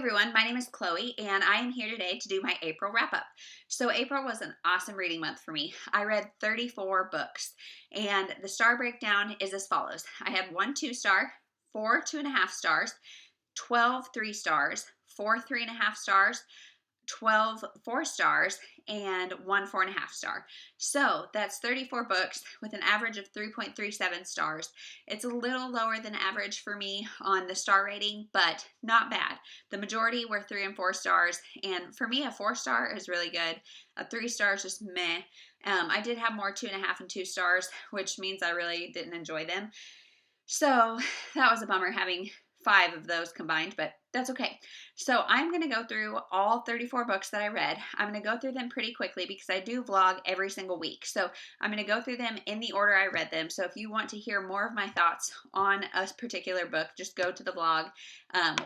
everyone, my name is Chloe and I am here today to do my April wrap up. So April was an awesome reading month for me. I read 34 books and the star breakdown is as follows. I had 1 2-star, 4 2.5 stars, 12 3 stars, 4 3.5 stars, 12 4 stars, and 1 4.5 star. So that's 34 books with an average of 3.37 stars. It's a little lower than average for me on the star rating, but not bad. The majority were 3 and 4 stars, and for me, a 4-star is really good. A 3-star is just meh. I did have more 2.5 and 2 stars, which means I really didn't enjoy them. So that was a bummer having 5 of those combined, but that's okay. So I'm going to go through all 34 books that I read. I'm going to go through them pretty quickly because I do vlog every single week. So I'm going to go through them in the order I read them. So if you want to hear more of my thoughts on a particular book, just go to the vlog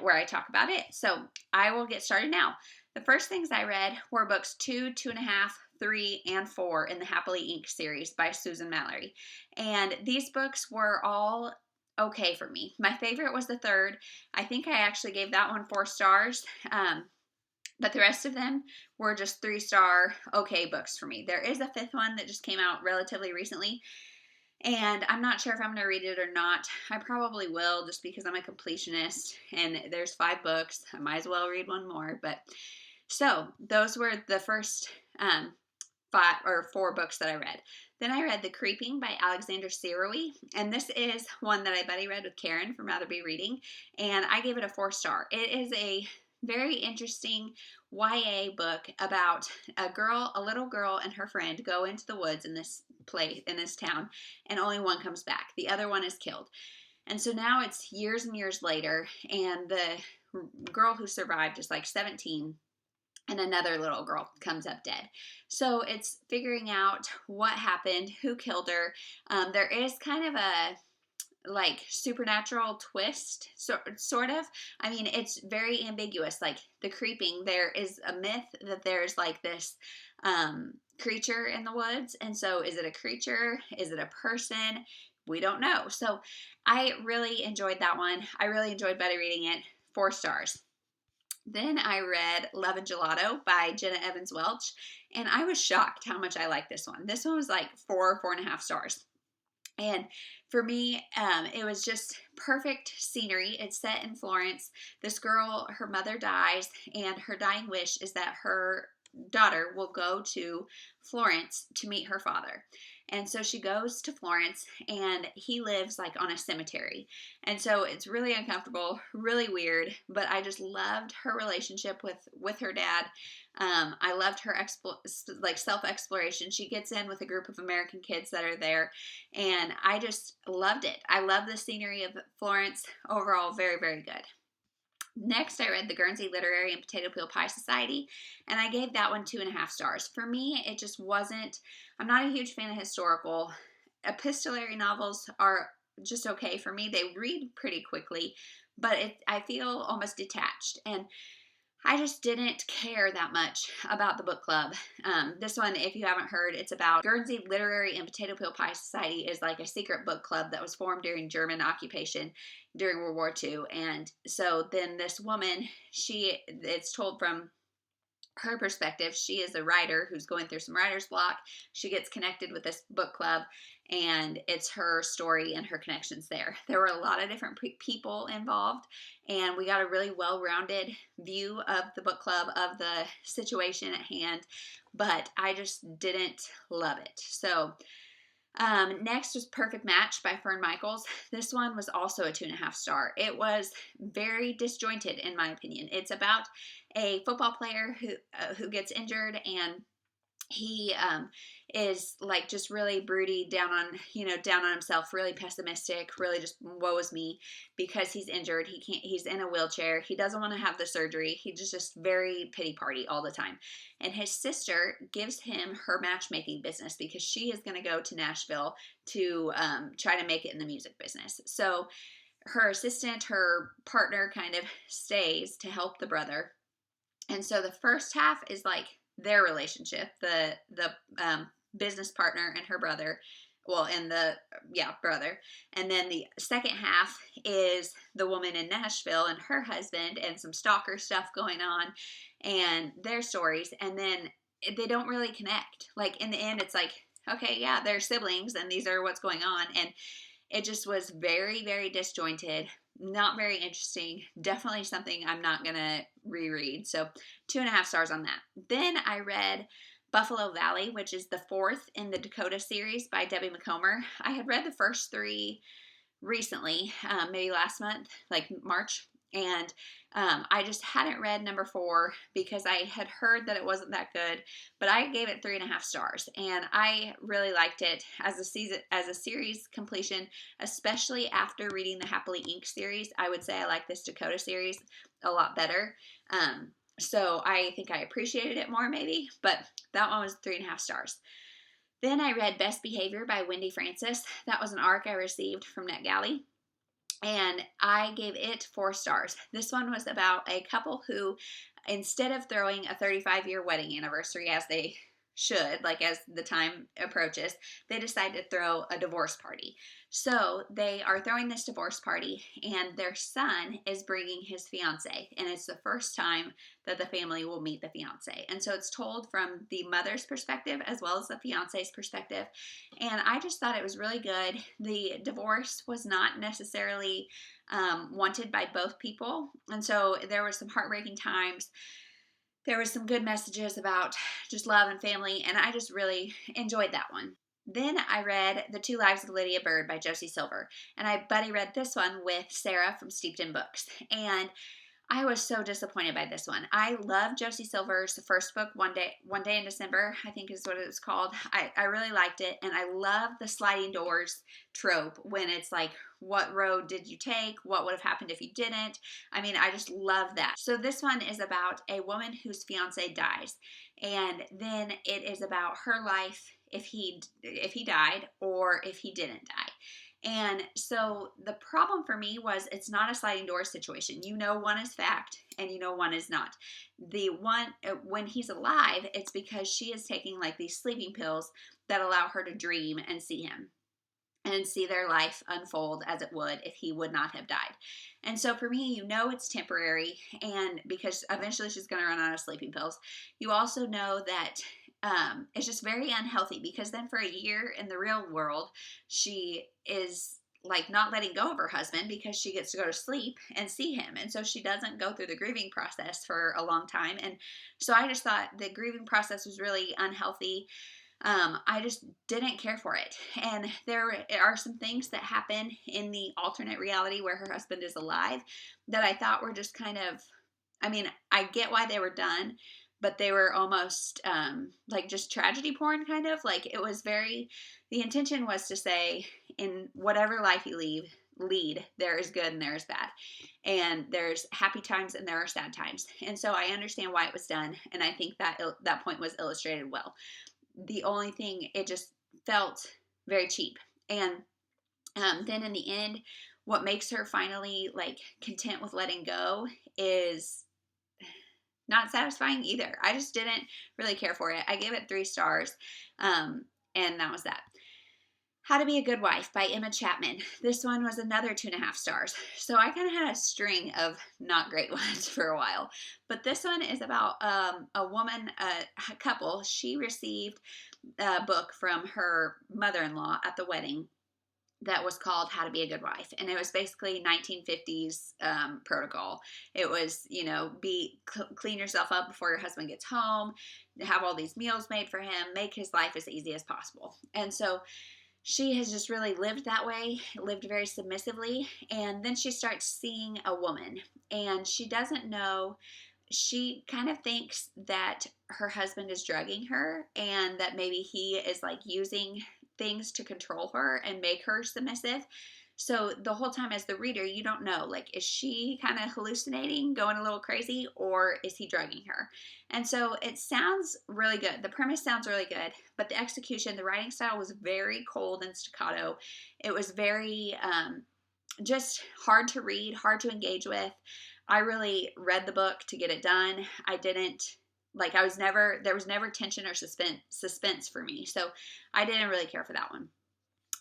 where I talk about it. So I will get started now. The first things I read were books 2, 2.5, 3, and 4 in the Happily Ink series by Susan Mallory. And these books were all okay for me. My favorite was the third. I think I actually gave that one 4 stars, but the rest of them were just 3-star okay books for me. There is a 5th one that just came out relatively recently, and I'm not sure if I'm going to read it or not. I probably will just because I'm a completionist, and there's 5 books. I might as well read one more. But so those were the first 5 or 4 books that I read. Then I read The Creeping by Alexander Sirowy, and this is one that I buddy read with Karen from Rather Be Reading, and I gave it a 4-star. It is a very interesting YA book about a little girl and her friend go into the woods in this town, and only one comes back. The other one is killed. And so now it's years and years later, and the girl who survived is like 17, and another little girl comes up dead. So it's figuring out what happened, who killed her. There is kind of a supernatural twist, sort of. I mean, it's very ambiguous. Like The Creeping, there is a myth that there's like this creature in the woods. And so is it a creature? Is it a person? We don't know. So I really enjoyed that one. I really enjoyed buddy reading it. 4 stars. Then I read Levin Gelato by Jenna Evans Welch, and I was shocked how much I liked this one. This one was like 4.5 stars. And for me, it was just perfect scenery. It's set in Florence. This girl, her mother dies, and her dying wish is that her daughter will go to Florence to meet her father. And so she goes to Florence, and he lives like on a cemetery. And so it's really uncomfortable, really weird, but I just loved her relationship with her dad. I loved her self-exploration. She gets in with a group of American kids that are there, and I just loved it. I love the scenery of Florence. Overall, very, very good. Next, I read The Guernsey Literary and Potato Peel Pie Society, and I gave that one 2.5 stars. For me, it just wasn't, I'm not a huge fan of historical. Epistolary novels are just okay for me. They read pretty quickly, but I feel almost detached, and I just didn't care that much about the book club. This one, if you haven't heard, it's about Guernsey Literary and Potato Peel Pie Society is like a secret book club that was formed during German occupation during World War II. And so then this woman, it's told from her perspective. She is a writer who's going through some writer's block. She gets connected with this book club, and it's her story and her connections there. There were a lot of different people involved, and we got a really well-rounded view of the book club, of the situation at hand, but I just didn't love it. So next was Perfect Match by Fern Michaels. This one was also a 2.5 star. It was very disjointed, in my opinion. It's about a football player who gets injured, and he is like just really broody, down on himself, really pessimistic, really just woe is me because he's injured. He's in a wheelchair. He doesn't want to have the surgery. He's just very pity party all the time. And his sister gives him her matchmaking business because she is going to go to Nashville to try to make it in the music business. So her assistant, her partner, kind of stays to help the brother. And so the first half is like their relationship, the business partner and her brother, well, and the, yeah, brother. And then the second half is the woman in Nashville and her husband and some stalker stuff going on and their stories. And then they don't really connect. Like in the end, it's like, okay, yeah, they're siblings and these are what's going on. And it just was very, very disjointed, not very interesting. Definitely something I'm not going to reread. So 2.5 stars on that. Then I read Buffalo Valley, which is the fourth in the Dakota series by Debbie McComber. I had read the first three recently, maybe last month, like March, and I just hadn't read number 4 because I had heard that it wasn't that good, but I gave it 3.5 stars, and I really liked it as a series completion, especially after reading the Happily Inc. series. I would say I like this Dakota series a lot better. So I think I appreciated it more maybe, but that one was 3.5 stars. Then I read Best Behavior by Wendy Francis. That was an ARC I received from NetGalley, and I gave it 4 stars. This one was about a couple who, instead of throwing a 35-year wedding anniversary as they should, like as the time approaches, they decide to throw a divorce party. So they are throwing this divorce party, and their son is bringing his fiance, and it's the first time that the family will meet the fiance. And so it's told from the mother's perspective as well as the fiance's perspective, and I just thought it was really good. The divorce was not necessarily wanted by both people, and so there were some heartbreaking times. There was some good messages about just love and family, and I just really enjoyed that one. Then I read The Two Lives of Lydia Bird by Josie Silver, and I buddy read this one with Sarah from Steeped in Books, and I was so disappointed by this one. I love Josie Silver's first book, One Day in December, I think is what it was called. I really liked it, and I love the sliding doors trope when it's like, what road did you take? What would have happened if you didn't? I mean, I just love that. So this one is about a woman whose fiance dies, and then it is about her life if he died or if he didn't die. And so the problem for me was it's not a sliding door situation. You know one is fact and you know one is not. The one, when he's alive, it's because she is taking like these sleeping pills that allow her to dream and see him and see their life unfold as it would if he would not have died. And so for me, you know it's temporary, and because eventually she's going to run out of sleeping pills. You also know that it's just very unhealthy, because then for a year in the real world, she is like not letting go of her husband because she gets to go to sleep and see him. And so she doesn't go through the grieving process for a long time. And so I just thought the grieving process was really unhealthy. I just didn't care for it. And there are some things that happen in the alternate reality where her husband is alive that I thought were just kind of, I mean, I get why they were done, but they were almost like just tragedy porn kind of. Like it was very, the intention was to say, in whatever life you lead, there is good and there is bad. And there's happy times and there are sad times. And so I understand why it was done. And I think that that point was illustrated well. The only thing, it just felt very cheap. And then in the end, what makes her finally like content with letting go is not satisfying either. I just didn't really care for it. I gave it 3 stars, and that was that. How to Be a Good Wife by Emma Chapman. This one was another 2.5 stars. So I kind of had a string of not great ones for a while. But this one is about a woman, a couple. She received a book from her mother-in-law at the wedding that was called How to Be a Good Wife. And it was basically 1950s protocol. It was, you know, clean yourself up before your husband gets home, have all these meals made for him, make his life as easy as possible. And so she has just really lived that way, lived very submissively. And then she starts seeing a woman, and she doesn't know. She kind of thinks that her husband is drugging her, and that maybe he is like using things to control her and make her submissive. So the whole time as the reader, you don't know, like, is she kind of hallucinating, going a little crazy, or is he drugging her? And so it sounds really good. The premise sounds really good, but the execution, the writing style was very cold and staccato. It was very just hard to read, hard to engage with. I really read the book to get it done. I didn't, like, there was never tension or suspense for me. So I didn't really care for that one.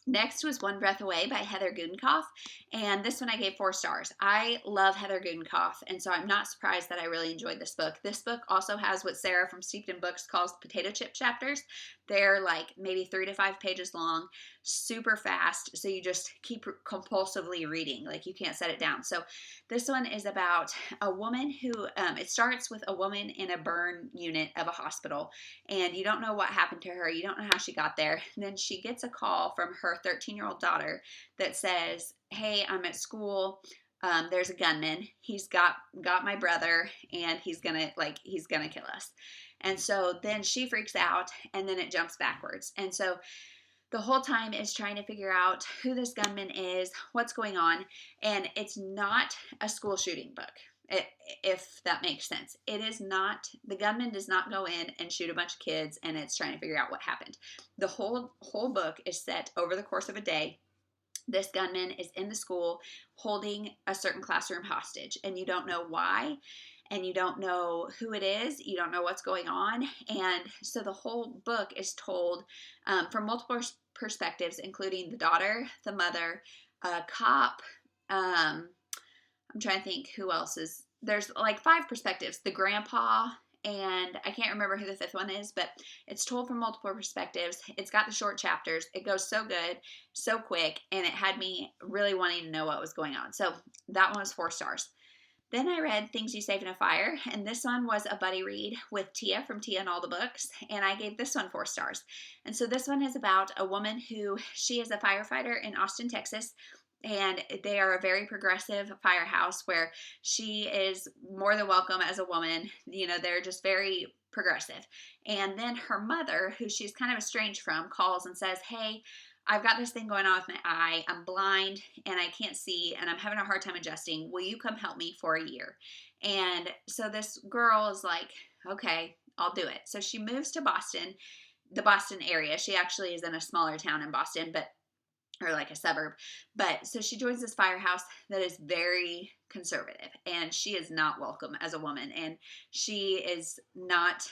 Next was One Breath Away by Heather Gudenkauf, and this one I gave 4 stars. I love Heather Gudenkauf, and so I'm not surprised that I really enjoyed this book. This book also has what Sarah from Steeped in Books calls potato chip chapters. They're like maybe 3 to 5 pages long, super fast, so you just keep compulsively reading, like you can't set it down. So this one is about a woman who, it starts with a woman in a burn unit of a hospital, and you don't know what happened to her. You don't know how she got there. And then she gets a call from her 13-year-old daughter that says, hey, I'm at school. There's a gunman. He's got my brother, and he's gonna kill us. And so then she freaks out, and then it jumps backwards. And so the whole time is trying to figure out who this gunman is, what's going on, and it's not a school shooting book. If that makes sense. It is not, the gunman does not go in and shoot a bunch of kids and it's trying to figure out what happened. The whole book is set over the course of a day. This gunman is in the school holding a certain classroom hostage, and you don't know why, and you don't know who it is, you don't know what's going on. And so the whole book is told from multiple perspectives, including the daughter, the mother, a cop, I'm trying to think who else is, there's like 5 perspectives, the grandpa, and I can't remember who the 5th one is, but it's told from multiple perspectives. It's got the short chapters. It goes so good, so quick, and it had me really wanting to know what was going on. So that one was 4 stars. Then I read Things You Save in a Fire, and this one was a buddy read with Tia from Tia and All the Books, and I gave this one 4 stars. And so this one is about a woman who, she is a firefighter in Austin, Texas, and they are a very progressive firehouse where she is more than welcome as a woman. You know, they're just very progressive. And then her mother, who she's kind of estranged from, calls and says, hey, I've got this thing going on with my eye. I'm blind and I can't see and I'm having a hard time adjusting. Will you come help me for a year? And so this girl is like, okay, I'll do it. So she moves to Boston, the Boston area. She actually is in a smaller town in Boston, but or like a suburb. But so she joins this firehouse that is very conservative, and she is not welcome as a woman, and she is not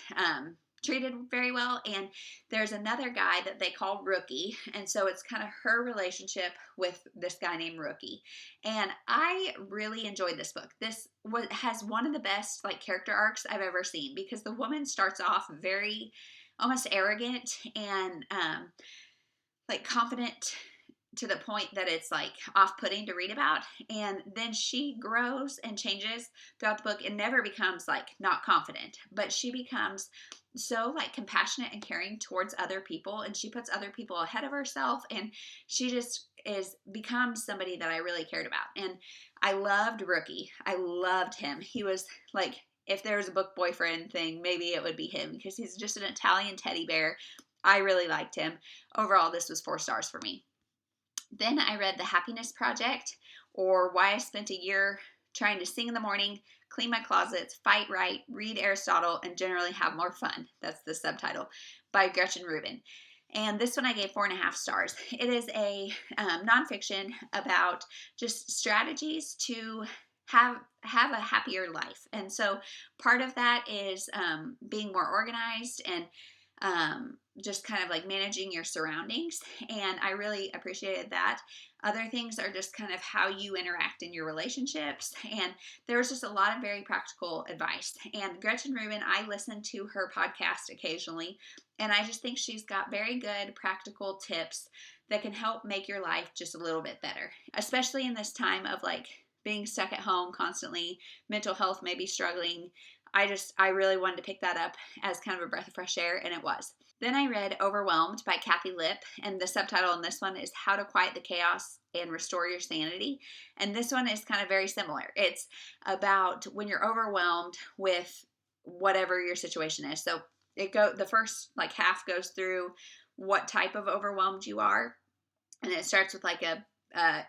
treated very well. And there's another guy that they call Rookie, and so it's kind of her relationship with this guy named Rookie. And I really enjoyed this book. This has one of the best like character arcs I've ever seen, because the woman starts off very almost arrogant and like confident to the point that it's like off-putting to read about, and then she grows and changes throughout the book and never becomes like not confident, but she becomes so like compassionate and caring towards other people, and she puts other people ahead of herself, and she just becomes somebody that I really cared about. And I loved Rookie. I loved him. He was like, if there was a book boyfriend thing, maybe it would be him, because he's just an Italian teddy bear. I really liked him. Overall, this was 4 stars for me. Then I read The Happiness Project, or Why I Spent a Year Trying to Sing in the Morning, Clean My Closets, Fight Right, Read Aristotle, and Generally Have More Fun. That's the subtitle, by Gretchen Rubin. And this one I gave 4.5 stars. It is a nonfiction about just strategies to have a happier life. And so part of that is being more organized and just kind of like managing your surroundings, and I really appreciated that. Other things are just kind of how you interact in your relationships, and there was just a lot of very practical advice. And Gretchen Rubin, I listen to her podcast occasionally, and I just think she's got very good practical tips that can help make your life just a little bit better, especially in this time of like being stuck at home constantly, mental health may be struggling. I really wanted to pick that up as kind of a breath of fresh air, and it was. Then I read Overwhelmed by Kathy Lipp, and the subtitle in this one is How to Quiet the Chaos and Restore Your Sanity. And this one is kind of very similar. It's about when you're overwhelmed with whatever your situation is. So the first like half goes through what type of overwhelmed you are, and it starts with like a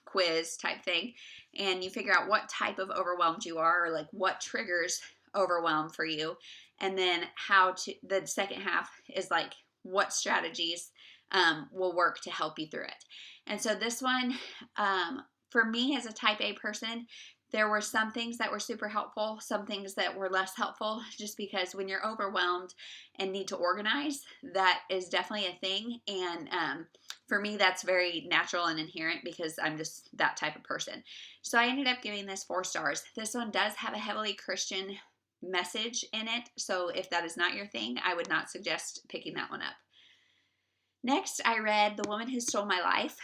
quiz type thing, and you figure out what type of overwhelmed you are, or like what triggers overwhelm for you, and then the second half is like what strategies will work to help you through it. And so this one, for me as a type A person, There were some things that were super helpful, some things that were less helpful, just because when you're overwhelmed and need to organize, that is definitely a thing. And for me, that's very natural and inherent because I'm just that type of person. So I ended up giving this 4 stars. This one does have a heavily Christian message in it. So if that is not your thing, I would not suggest picking that one up. Next, I read The Woman Who Stole My Life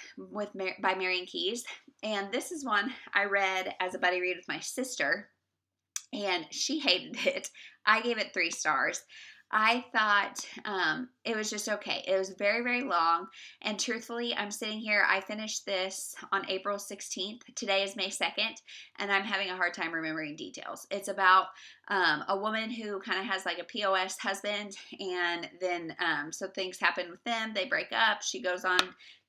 by Marian Keyes. And this is one I read as a buddy read with my sister, and she hated it. I gave it 3 stars. I thought it was just okay. It was very, very long. And truthfully, I'm sitting here. I finished this on April 16th. Today is May 2nd, and I'm having a hard time remembering details. It's about a woman who kind of has like a POS husband, and then so things happen with them. They break up. She goes on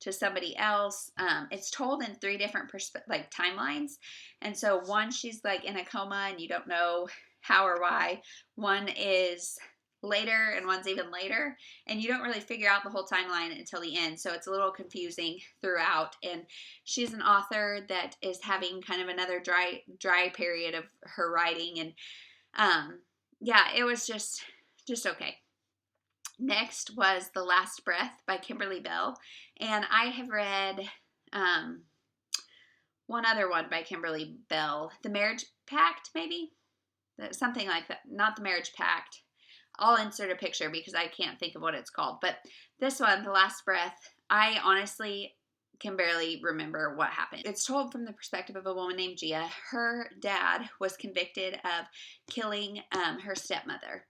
to somebody else. It's told in 3 different timelines. And so one, she's like in a coma, and you don't know how or why. One is later and one's even later, and you don't really figure out the whole timeline until the end, so it's a little confusing throughout. And she's an author that is having kind of another dry period of her writing, and yeah, it was just okay. Next was The Last Breath by Kimberly Bell, and I have read one other one by Kimberly Bell, The Marriage Pact, maybe something like that. Not The Marriage Pact. I'll insert a picture because I can't think of what it's called. But this one, The Last Breath, I honestly can barely remember what happened. It's told from the perspective of a woman named Gia. Her dad was convicted of killing her stepmother.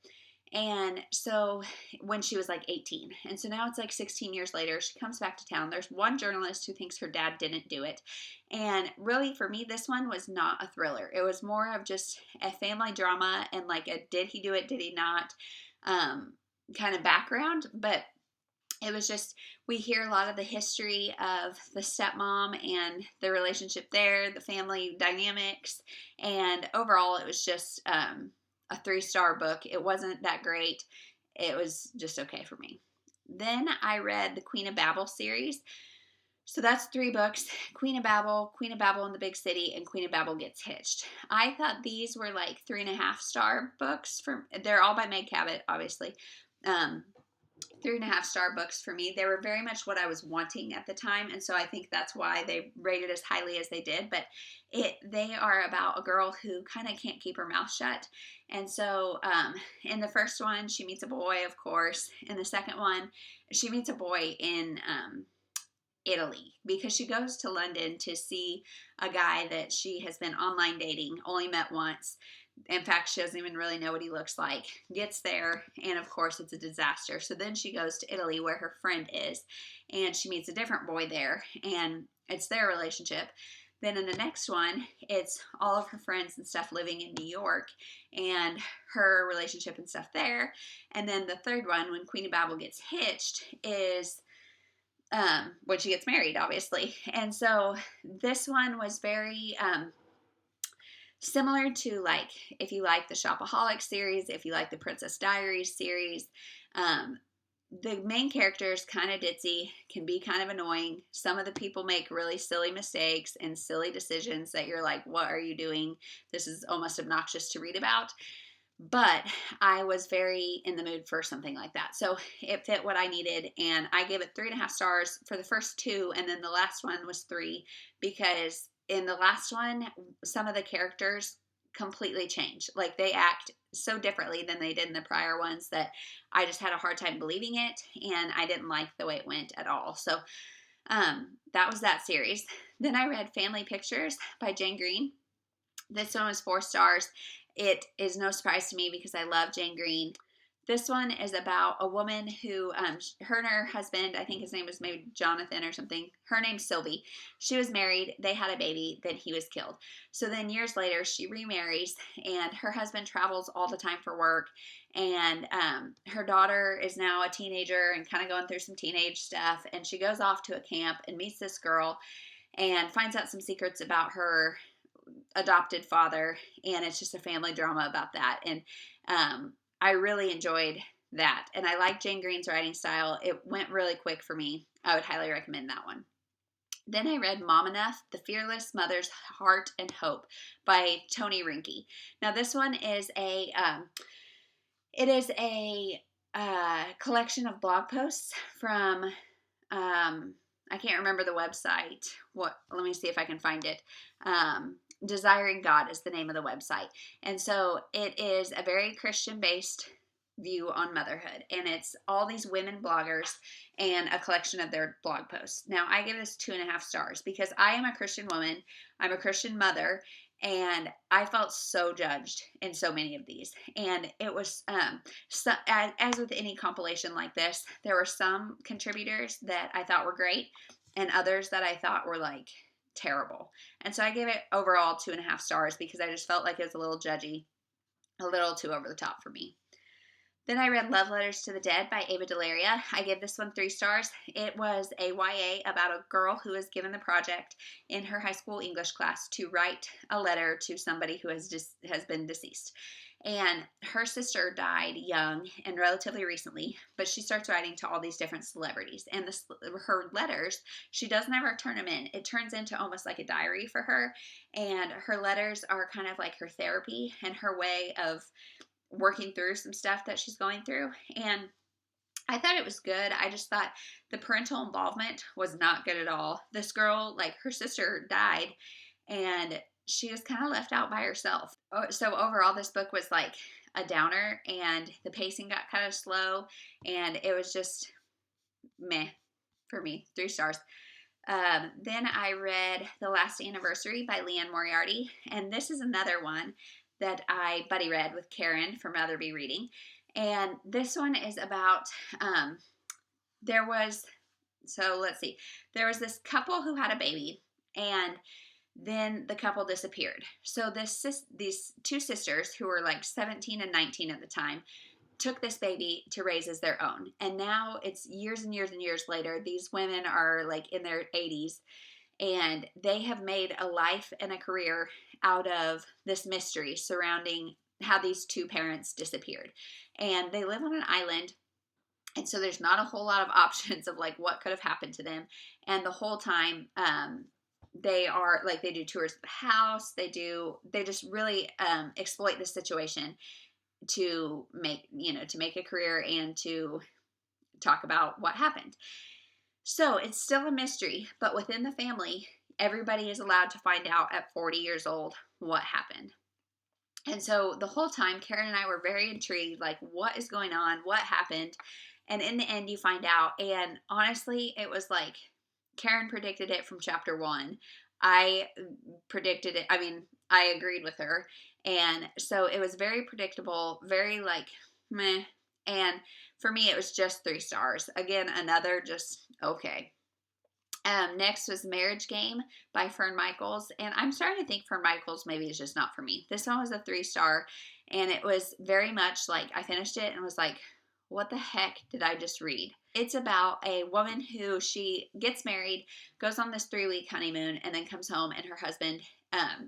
And so when she was like 18. And so now it's like 16 years later, she comes back to town. There's one journalist who thinks her dad didn't do it. And really, for me, this one was not a thriller. It was more of just a family drama and like a did he do it, did he not kind of background. But it was just, we hear a lot of the history of the stepmom and the relationship there, the family dynamics. And overall, it was just a 3-star book. It wasn't that great. It was just okay for me. Then I read the Queen of Babble series. So that's 3 books: Queen of Babble in the Big City, and Queen of Babble Gets Hitched. I thought these were like 3.5-star books. They're all by Meg Cabot, obviously. 3.5-star books for me. They were very much what I was wanting at the time, and so I think that's why they rated as highly as they did. But they are about a girl who kind of can't keep her mouth shut. And so in the first one, she meets a boy, of course. In the second one, she meets a boy in Italy, because she goes to London to see a guy that she has been online dating, only met once. In fact, she doesn't even really know what he looks like. Gets there, and of course, it's a disaster. So then she goes to Italy, where her friend is, and she meets a different boy there, and it's their relationship. Then in the next one, it's all of her friends and stuff living in New York, and her relationship and stuff there. And then the third one, when Queen of Babel Gets Hitched, is when she gets married, obviously. And so this one was very similar to, like, if you like the Shopaholic series, if you like the Princess Diaries series. The main character is kind of ditzy, can be kind of annoying. Some of the people make really silly mistakes and silly decisions that you're like, what are you doing? This is almost obnoxious to read about. But I was very in the mood for something like that. So it fit what I needed, and I gave it 3.5 stars for the first 2, and then the last one was 3, because in the last one, some of the characters completely change. Like, they act so differently than they did in the prior ones that I just had a hard time believing it, and I didn't like the way it went at all. So that was that series. Then I read Family Pictures by Jane Green. This one was 4 stars. It is no surprise to me because I love Jane Green. This one is about a woman who, her and her husband, I think his name was maybe Jonathan or something. Her name's Sylvie. She was married. They had a baby. Then he was killed. So then years later, she remarries, and her husband travels all the time for work. And her daughter is now a teenager and kind of going through some teenage stuff. And she goes off to a camp and meets this girl and finds out some secrets about her adopted father, and it's just a family drama about that. And I really enjoyed that, and I like Jane Green's writing style. It went really quick for me. I would highly recommend that one. Then I read Mom Enough, The Fearless Mother's Heart and Hope by Toni Rinke. Now this one is a collection of blog posts from, I can't remember the website. Let me see if I can find it. Desiring God is the name of the website. And so it is a very Christian-based view on motherhood, and it's all these women bloggers and a collection of their blog posts. Now I give this 2.5 stars because I am a Christian woman, I'm a Christian mother, and I felt so judged in so many of these. And it was as with any compilation like this, there were some contributors that I thought were great and others that I thought were like terrible. And so I gave it overall 2.5 stars because I just felt like it was a little judgy, a little too over the top for me. Then I read Love Letters to the Dead by Ava DeLaria. I gave this one 3 stars. It was a YA about a girl who was given the project in her high school English class to write a letter to somebody who has been deceased. And her sister died young and relatively recently, but she starts writing to all these different celebrities. And her letters, she doesn't ever turn them in. It turns into almost like a diary for her. And her letters are kind of like her therapy and her way of working through some stuff that she's going through. And I thought it was good. I just thought the parental involvement was not good at all. This girl, like her sister died and she was kind of left out by herself. So overall this book was like a downer and the pacing got kind of slow and it was just meh for me. 3 stars. Then I read The Last Anniversary by Leanne Moriarty, and this is another one that I buddy read with Karen from Otherby Reading. And this one is about, there was this couple who had a baby, and then the couple disappeared. So these 2 sisters who were like 17 and 19 at the time took this baby to raise as their own. And now it's years and years and years later. These women are like in their 80s. And they have made a life and a career out of this mystery surrounding how these 2 parents disappeared. And they live on an island. And so there's not a whole lot of options of like what could have happened to them. And the whole time, they are like, they do tours of the house. They just really exploit the situation to make a career and to talk about what happened. So it's still a mystery, but within the family, everybody is allowed to find out at 40 years old what happened. And so the whole time, Karen and I were very intrigued, like, what is going on? What happened? And in the end, you find out. And honestly, it was like Karen predicted it from chapter 1. I predicted it. I mean, I agreed with her. And so it was very predictable, very like, meh. And for me, it was just 3 stars. Again, another just okay. Next was Marriage Game by Fern Michaels. And I'm starting to think Fern Michaels maybe is just not for me. This one was a 3 star. And it was very much like I finished it and was like, what the heck did I just read? It's about a woman who she gets married, goes on this 3-week honeymoon, and then comes home and her husband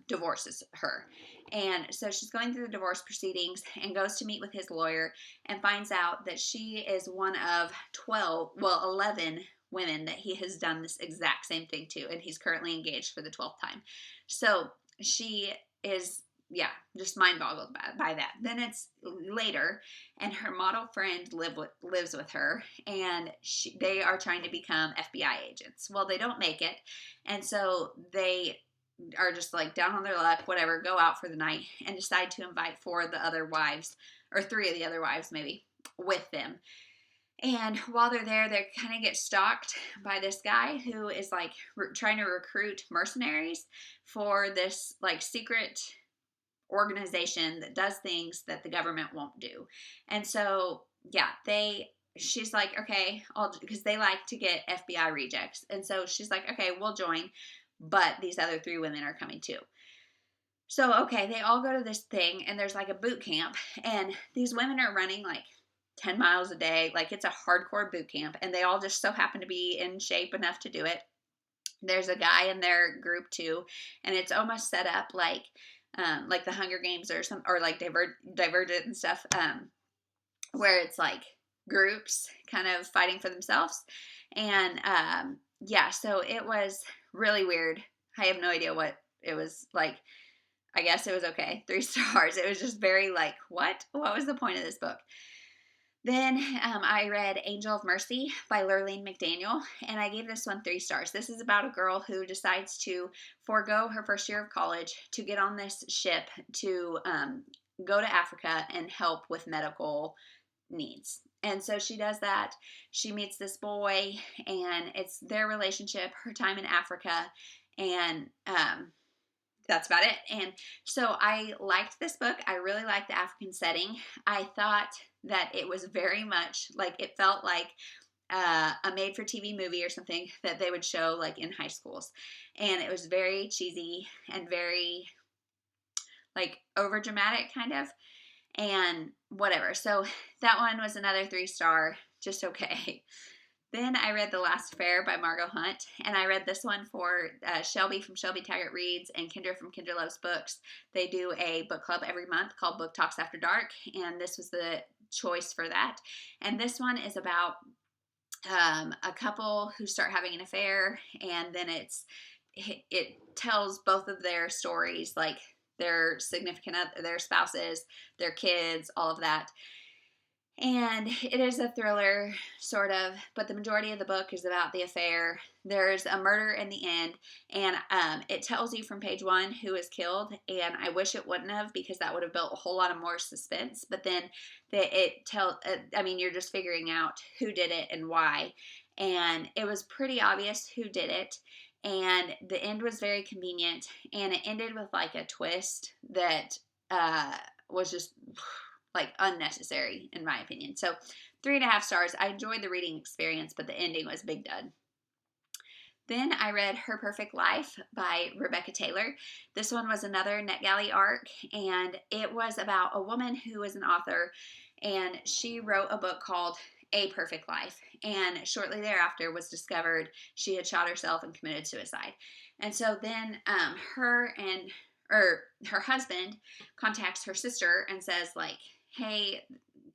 divorces her. And so she's going through the divorce proceedings and goes to meet with his lawyer and finds out that she is one of 11 women that he has done this exact same thing to, and he's currently engaged for the 12th time. So she is, just mind-boggled by that. Then it's later, and her model friend lives with her, and they are trying to become FBI agents. Well, they don't make it, and so they are just like down on their luck, whatever, go out for the night and decide to invite 4 of the other wives, or 3 of the other wives maybe, with them. And while they're there, they kind of get stalked by this guy who is like trying to recruit mercenaries for this like secret organization that does things that the government won't do. And so, she's like, okay, because they like to get FBI rejects. And so she's like, okay, we'll join. But these other 3 women are coming too. So, okay, they all go to this thing, and there's like a boot camp, and these women are running like 10 miles a day. Like, it's a hardcore boot camp, and they all just so happen to be in shape enough to do it. There's a guy in their group too, and it's almost set up like the Hunger Games or like Divergent and stuff, where it's like groups kind of fighting for themselves. And so it was really weird. I have no idea what it was like. I guess it was okay. 3 stars. It was just very like, what? What was the point of this book? Then I read Angel of Mercy by Lurleen McDaniel, and I gave this one 3 stars. This is about a girl who decides to forego her first year of college to get on this ship to go to Africa and help with medical needs. And so she does that. She meets this boy, and it's their relationship, her time in Africa, and that's about it. And so I liked this book. I really liked the African setting. I thought that it was very much like, it felt like a made-for-TV movie or something that they would show like in high schools. And it was very cheesy and very like over-dramatic kind of, and whatever. So that one was another 3-star, just okay. Then I read The Last Affair by Margot Hunt, and I read this one for Shelby from Shelby Taggart Reads and Kendra from Kendra Loves Books. They do a book club every month called Book Talks After Dark, and this was the choice for that. And this one is about a couple who start having an affair, and then it tells both of their stories, like their significant other, their spouses, their kids, all of that. And it is a thriller, sort of, but the majority of the book is about the affair. There's a murder in the end, and it tells you from page 1 who is killed, and I wish it wouldn't have, because that would have built a whole lot of more suspense. But then you're just figuring out who did it and why, and it was pretty obvious who did it, and the end was very convenient, and it ended with like a twist that was just like unnecessary in my opinion. So 3.5 stars. I enjoyed the reading experience, but the ending was big dud. Then I read Her Perfect Life by Rebecca Taylor. This one was another NetGalley arc, and it was about a woman who is an author, and she wrote a book called A Perfect Life, and shortly thereafter was discovered she had shot herself and committed suicide. And so then her husband contacts her sister and says like, hey,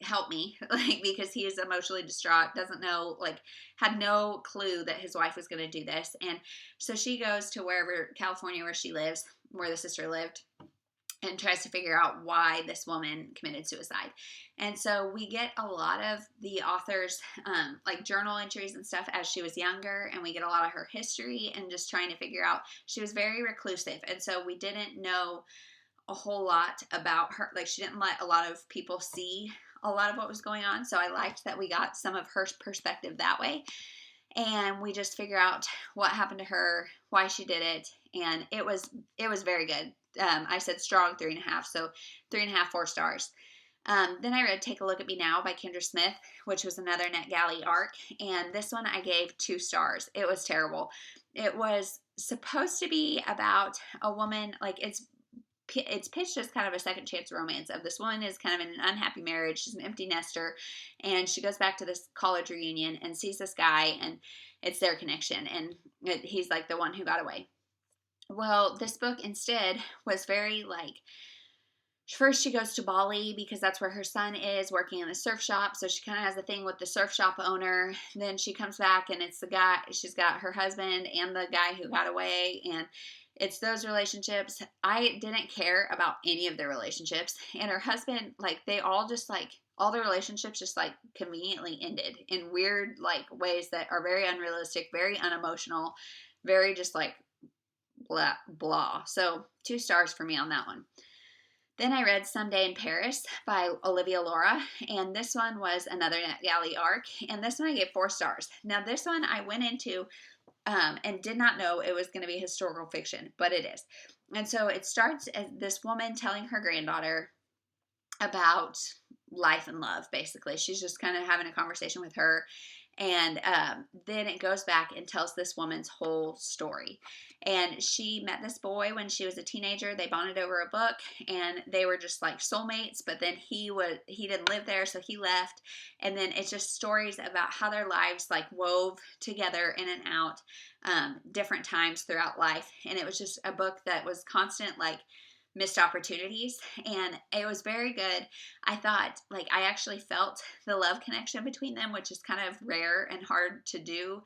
help me, like, because he is emotionally distraught, doesn't know, like, had no clue that his wife was going to do this. And so she goes to California, where she lives, where the sister lived, and tries to figure out why this woman committed suicide. And so we get a lot of the author's like journal entries and stuff as she was younger, and we get a lot of her history and just trying to figure out. She was very reclusive, and so we didn't know a whole lot about her. Like, she didn't let a lot of people see a lot of what was going on. So I liked that we got some of her perspective that way. And we just figure out what happened to her, why she did it. And it was very good. I said strong 3.5. So 3.5, 4 stars. Then I read Take a Look at Me Now by Kendra Smith, which was another NetGalley arc. And this one I gave 2 stars. It was terrible. It was supposed to be about a woman, like it's pitched as kind of a second chance romance of this woman is kind of in an unhappy marriage. She's an empty nester, and she goes back to this college reunion and sees this guy, and it's their connection, and he's like the one who got away. Well, this book instead was very like, first she goes to Bali because that's where her son is working in the surf shop. So she kind of has a thing with the surf shop owner. Then she comes back, and it's the guy, she's got her husband and the guy who got away, and it's those relationships. I didn't care about any of their relationships. And her husband, like, they all just like, all their relationships just like conveniently ended in weird like ways that are very unrealistic, very unemotional, very just like blah, blah. So 2 stars for me on that one. Then I read Someday in Paris by Olivia Laura, and this one was another NetGalley arc, and this one I gave 4 stars. Now this one I went into and did not know it was going to be historical fiction, but it is. And so it starts as this woman telling her granddaughter about life and love, basically. She's just kind of having a conversation with her. And then it goes back and tells this woman's whole story. And she met this boy when she was a teenager. They bonded over a book, and they were just like soulmates. But then he didn't live there, so he left. And then it's just stories about how their lives like wove together in and out different times throughout life. And it was just a book that was constant like missed opportunities, and it was very good. I thought, like, I actually felt the love connection between them, which is kind of rare and hard to do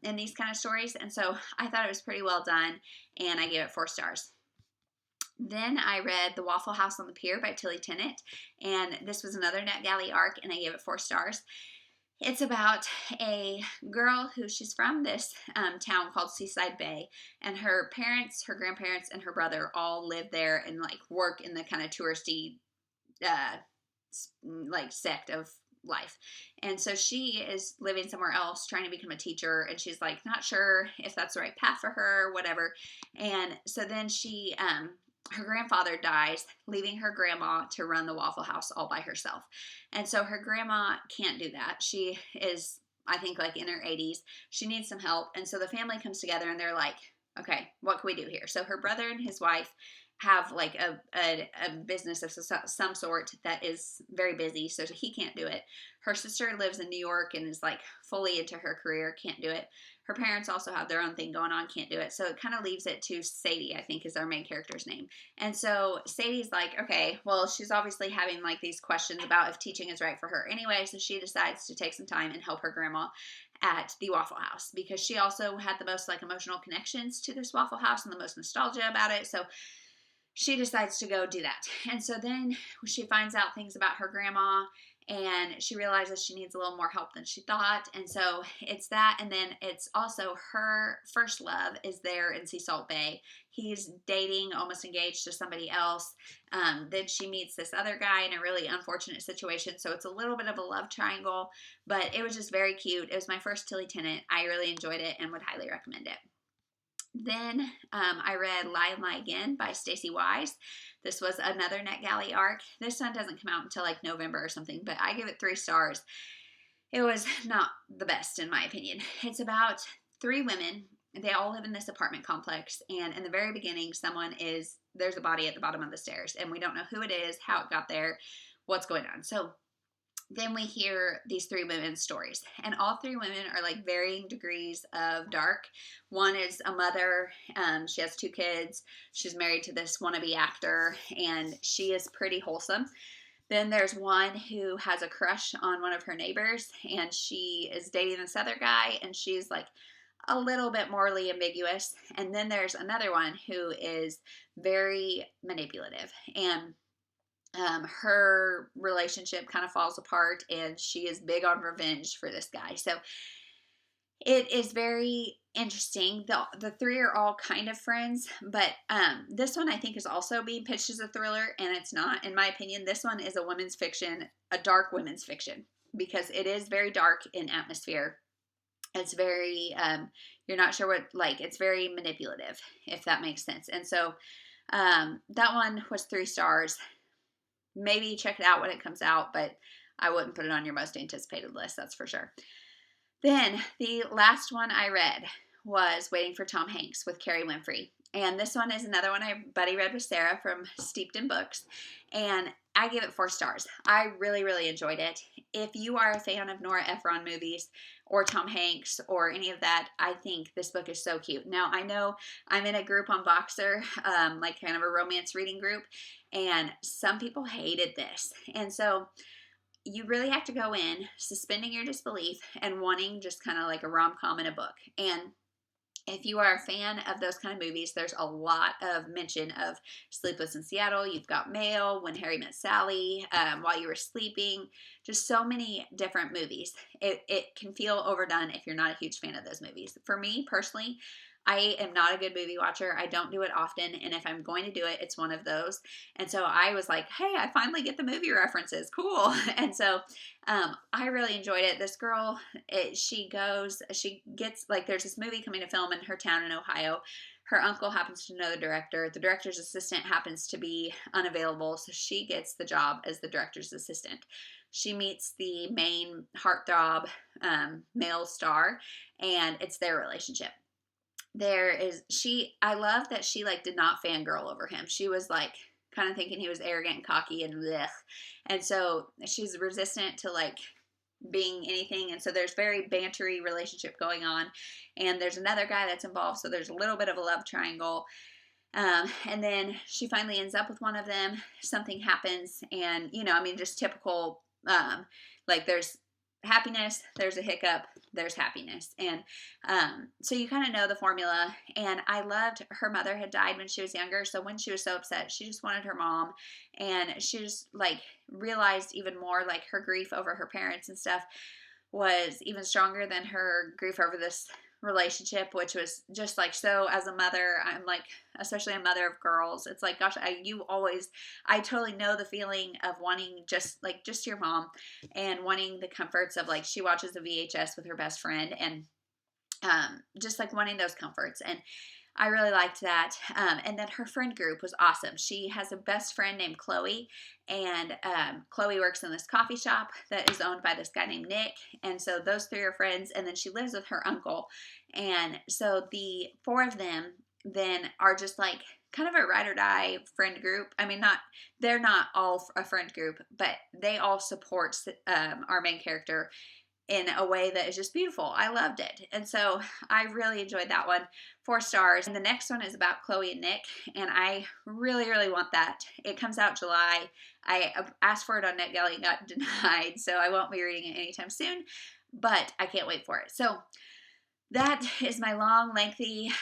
in these kind of stories. And so I thought it was pretty well done, and I gave it 4 stars. Then I read The Waffle House on the Pier by Tilly Tennant, and this was another NetGalley arc, and I gave it 4 stars. It's about a girl who she's from this town called Seaside Bay, and her parents, her grandparents, and her brother all live there and like work in the kind of touristy like sect of life. And so she is living somewhere else trying to become a teacher, and she's like not sure if that's the right path for her or whatever. And so then she her grandfather dies, leaving her grandma to run the Waffle House all by herself. And so her grandma can't do that. She is, I think, like in her 80s. She needs some help. And so the family comes together and they're like, okay, what can we do here? So her brother and his wife have like a business of some sort that is very busy, so he can't do it. Her sister lives in New York and is like fully into her career, can't do it. Her parents also have their own thing going on, can't do it. So it kind of leaves it to Sadie, I think is our main character's name. And so Sadie's like, okay, well, she's obviously having like these questions about if teaching is right for her anyway, so she decides to take some time and help her grandma at the Waffle House, because she also had the most like emotional connections to this Waffle House and the most nostalgia about it. So she decides to go do that. And so then she finds out things about her grandma, and she realizes she needs a little more help than she thought. And so it's that. And then it's also her first love is there in Sea Salt Bay. He's dating, almost engaged to somebody else. Then she meets this other guy in a really unfortunate situation. So it's a little bit of a love triangle, but it was just very cute. It was my first Tilly Tennant. I really enjoyed it and would highly recommend it. Then I read Lie and Lie Again by Stacey Wise. This was another NetGalley arc. This one doesn't come out until like November or something, but I give it 3 stars. It was not the best in my opinion. It's about 3 women. They all live in this apartment complex, and in the very beginning, there's a body at the bottom of the stairs, and we don't know who it is, how it got there, what's going on. So then we hear these 3 women's stories, and all 3 women are like varying degrees of dark. One is a mother. She has 2 kids. She's married to this wannabe actor, and she is pretty wholesome. Then there's one who has a crush on one of her neighbors, and she is dating this other guy, and she's like a little bit morally ambiguous. And then there's another one who is very manipulative, and her relationship kind of falls apart, and she is big on revenge for this guy. So it is very interesting. The 3 are all kind of friends, but this one I think is also being pitched as a thriller, and it's not. In my opinion, this one is a women's fiction, a dark women's fiction, because it is very dark in atmosphere. It's very, you're not sure what, like, it's very manipulative, if that makes sense. And so that one was 3 stars. Maybe check it out when it comes out, but I wouldn't put it on your most anticipated list, that's for sure. Then the last one I read was Waiting for Tom Hanks with Carrie Winfrey. And this one is another one I buddy read with Sarah from Steeped in Books. And I gave it 4 stars. I really, really enjoyed it. If you are a fan of Nora Ephron movies or Tom Hanks or any of that, I think this book is so cute. Now, I know I'm in a group on Boxer, like kind of a romance reading group, and some people hated this. And so you really have to go in suspending your disbelief and wanting just kind of like a rom-com in a book. And if you are a fan of those kind of movies, there's a lot of mention of Sleepless in Seattle. You've got Mail, When Harry Met Sally, While You Were Sleeping, just so many different movies. It can feel overdone if you're not a huge fan of those movies. For me, personally, I am not a good movie watcher. I don't do it often, and if I'm going to do it, it's one of those. And so I was like, hey, I finally get the movie references. Cool. And so I really enjoyed it. This girl, she gets, like, there's this movie coming to film in her town in Ohio. Her uncle happens to know the director. The director's assistant happens to be unavailable, so she gets the job as the director's assistant. She meets the main heartthrob male star, and it's their relationship. I love that she like did not fangirl over him. She was like kind of thinking he was arrogant and cocky and blech. And so she's resistant to like being anything. And so there's very bantery relationship going on. And there's another guy that's involved. So there's a little bit of a love triangle. And then she finally ends up with one of them. Something happens, and just typical, like there's happiness, there's a hiccup, there's happiness. And so you kind of know the formula. And I loved her mother had died when she was younger. So when she was so upset, she just wanted her mom. And she just like realized even more like her grief over her parents and stuff was even stronger than her grief over this relationship, which was just like, so as a mother, I'm like, especially a mother of girls, it's like, gosh, I totally know the feeling of wanting just your mom and wanting the comforts of like, she watches a VHS with her best friend and just like wanting those comforts. And I really liked that. And then her friend group was awesome. She has a best friend named Chloe, and Chloe works in this coffee shop that is owned by this guy named Nick. And so those three are friends, and then she lives with her uncle. And so the four of them then are just like kind of a ride or die friend group. I mean, they're not all a friend group, but they all support our main character in a way that is just beautiful. I loved it. And so I really enjoyed that one. 4 stars. And the next one is about Chloe and Nick. And I really, really want that. It comes out July. I asked for it on NetGalley and got denied. So I won't be reading it anytime soon. But I can't wait for it. So that is my long, lengthy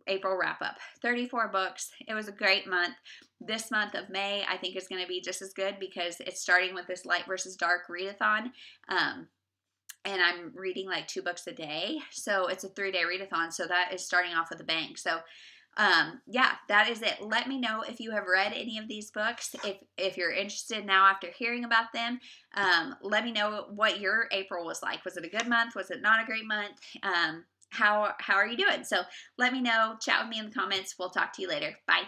April wrap up. 34 books. It was a great month. This month of May, I think is going to be just as good because it's starting with this light versus dark readathon. And I'm reading like 2 books a day. So it's a 3-day readathon. So that is starting off with a bang. So yeah, that is it. Let me know if you have read any of these books. If you're interested now after hearing about them, let me know what your April was like. Was it a good month? Was it not a great month? How are you doing? So let me know. Chat with me in the comments. We'll talk to you later. Bye.